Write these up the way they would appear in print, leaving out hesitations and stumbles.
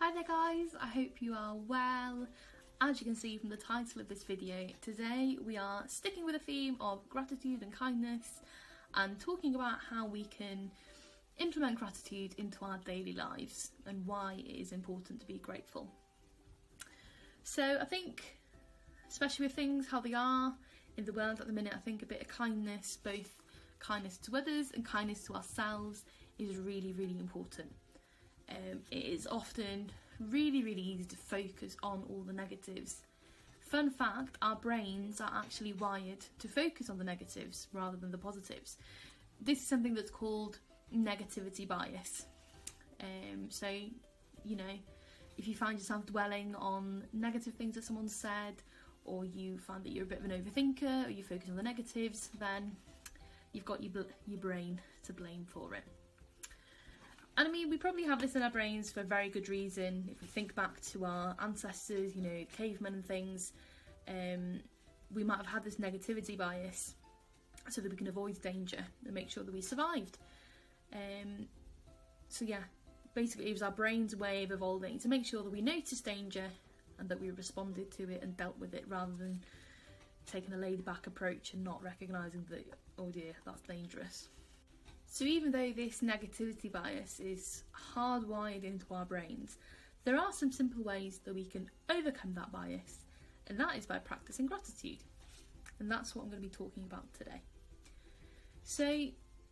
Hi there guys, I hope you are well. As you can see from the title of this video, today we are sticking with the theme of gratitude and kindness and talking about how we can implement gratitude into our daily lives and why it is important to be grateful. So I think, especially with things how they are in the world at the minute, I think a bit of kindness, both kindness to others and kindness to ourselves, is really important. It is often really easy to focus on all the negatives. Fun fact, our brains are actually wired to focus on the negatives rather than the positives. This is something that's called negativity bias. So, you know, if you find yourself dwelling on negative things that someone said, or you find that you're a bit of an overthinker, or you focus on the negatives, then you've got your brain to blame for it. And I mean, we probably have this in our brains for a very good reason. If we think back to our ancestors, you know, cavemen and things, we might have had this negativity bias so that we can avoid danger and make sure that we survived. So yeah, basically it was our brain's way of evolving to make sure that we noticed danger and that we responded to it and dealt with it, rather than taking a laid back approach and not recognising that, oh dear, that's dangerous. So even though this negativity bias is hardwired into our brains, there are some simple ways that we can overcome that bias, and that is by practicing gratitude. And that's what I'm going to be talking about today. So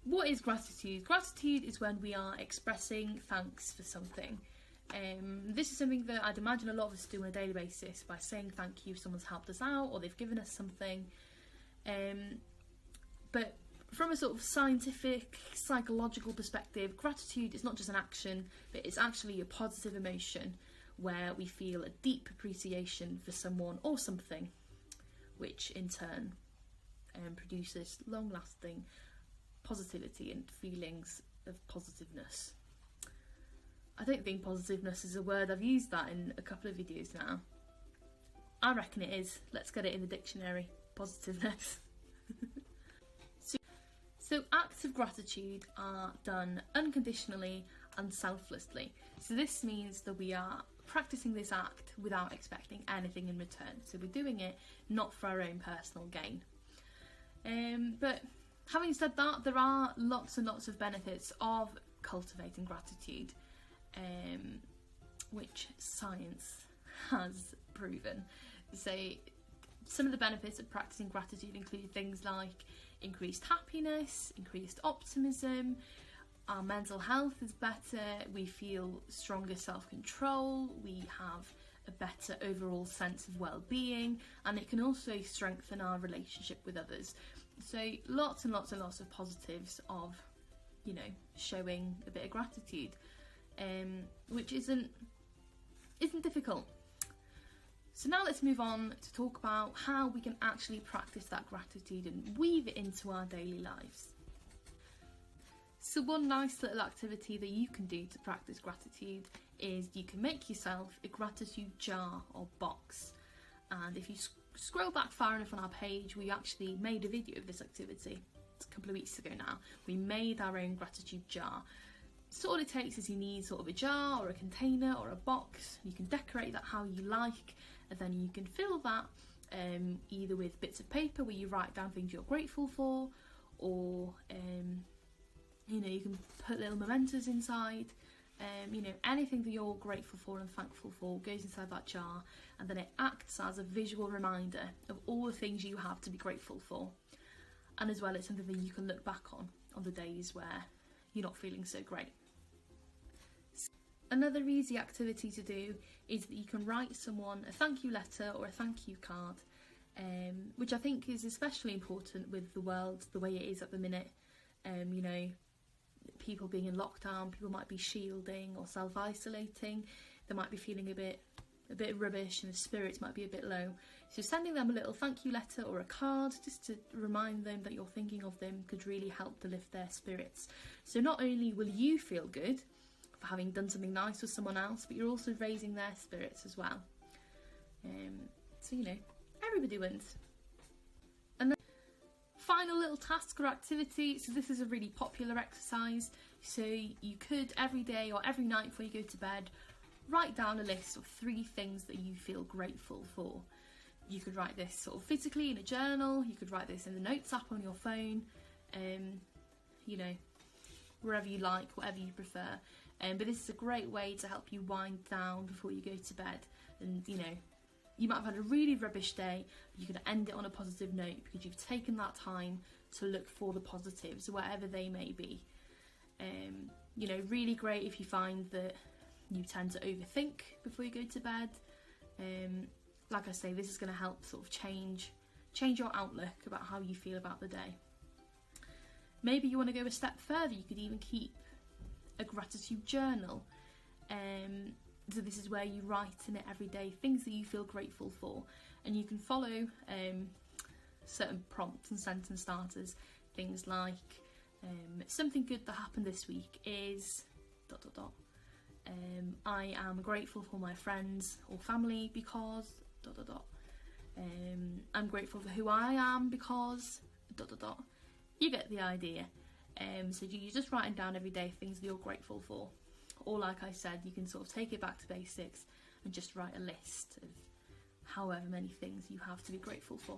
what is gratitude? Gratitude is when we are expressing thanks for something. This is something that I'd imagine a lot of us do on a daily basis by saying thank you if someone's helped us out or they've given us something. But from a sort of scientific, psychological perspective, gratitude is not just an action, but it's actually a positive emotion where we feel a deep appreciation for someone or something, which in turn produces long-lasting positivity and feelings of positiveness. I don't think positiveness is a word. I've used that in a couple of videos now. I reckon it is. Let's get it in the dictionary. Positiveness. So acts of gratitude are done unconditionally and selflessly. So this means that we are practicing this act without expecting anything in return. So we're doing it not for our own personal gain. But having said that, there are lots and lots of benefits of cultivating gratitude, which science has proven. So some of the benefits of practicing gratitude include things like increased happiness, increased optimism, our mental health is better, we feel stronger self-control, we have a better overall sense of well-being, and it can also strengthen our relationship with others. So lots and lots of positives of, you know, showing a bit of gratitude, which isn't difficult. So now let's move on to talk about how we can actually practice that gratitude and weave it into our daily lives. So one nice little activity that you can do to practice gratitude is you can make yourself a gratitude jar or box. And if you scroll back far enough on our page, we actually made a video of this activity. It's a couple of weeks ago now. We made our own gratitude jar. So all it takes is you need sort of a jar or a container or a box. You can decorate that how you like, and then you can fill that either with bits of paper where you write down things you're grateful for, or you know, you can put little mementos inside. You know, anything that you're grateful for and thankful for goes inside that jar, and then it acts as a visual reminder of all the things you have to be grateful for. And as well, it's something that you can look back on the days where you're not feeling so great. Another easy activity to do is that you can write someone a thank you letter or a thank you card, which I think is especially important with the world the way it is at the minute. You know, people being in lockdown, people might be shielding or self-isolating, they might be feeling a bit rubbish and the spirits might be a bit low. So sending them a little thank you letter or a card just to remind them that you're thinking of them could really help to lift their spirits. So not only will you feel good for having done something nice with someone else, but you're also raising their spirits as well. So, you know, everybody wins. And then final little task or activity. So this is a really popular exercise. So you could every day or every night before you go to bed write down a list of 3 things that you feel grateful for. You could write this sort of physically in a journal, you could write this in the notes app on your phone, you know, wherever you like, whatever you prefer. But this is a great way to help you wind down before you go to bed. And, you know, you might have had a really rubbish day, but you can end it on a positive note because you've taken that time to look for the positives, whatever they may be. You know, really great if you find that you tend to overthink before you go to bed. Like I say, this is going to help sort of change your outlook about how you feel about the day. Maybe you want to go a step further. You could even keep a gratitude journal. So this is where you write in it every day things that you feel grateful for, and you can follow certain prompts and sentence starters. Things like something good that happened this week is ... I am grateful for my friends or family because ... I'm grateful for who I am because ... You get the idea. So you're just writing down every day things that you're grateful for. Or like I said, you can sort of take it back to basics and just write a list of however many things you have to be grateful for.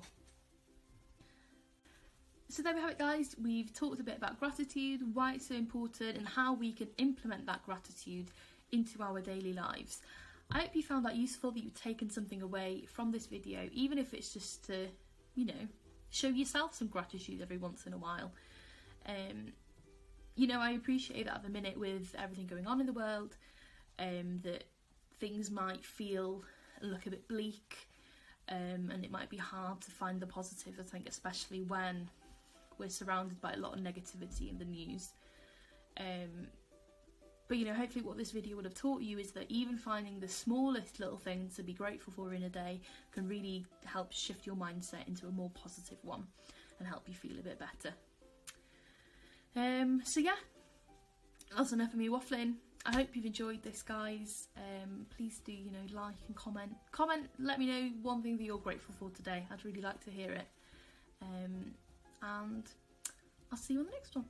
So there we have it, guys. We've talked a bit about gratitude, why it's so important, and how we can implement that gratitude into our daily lives. I hope you found that useful, that you've taken something away from this video, even if it's just to, you know, show yourself some gratitude every once in a while. You know, I appreciate that at the minute with everything going on in the world, that things might feel and look a bit bleak, and it might be hard to find the positives, I think, especially when we're surrounded by a lot of negativity in the news. But, you know, hopefully what this video would have taught you is that even finding the smallest little things to be grateful for in a day can really help shift your mindset into a more positive one and help you feel a bit better. So yeah, that's enough of me waffling. I hope you've enjoyed this, guys. Please do, you know, like and comment. Let me know one thing that you're grateful for today. I'd really like to hear it. And I'll see you on the next one.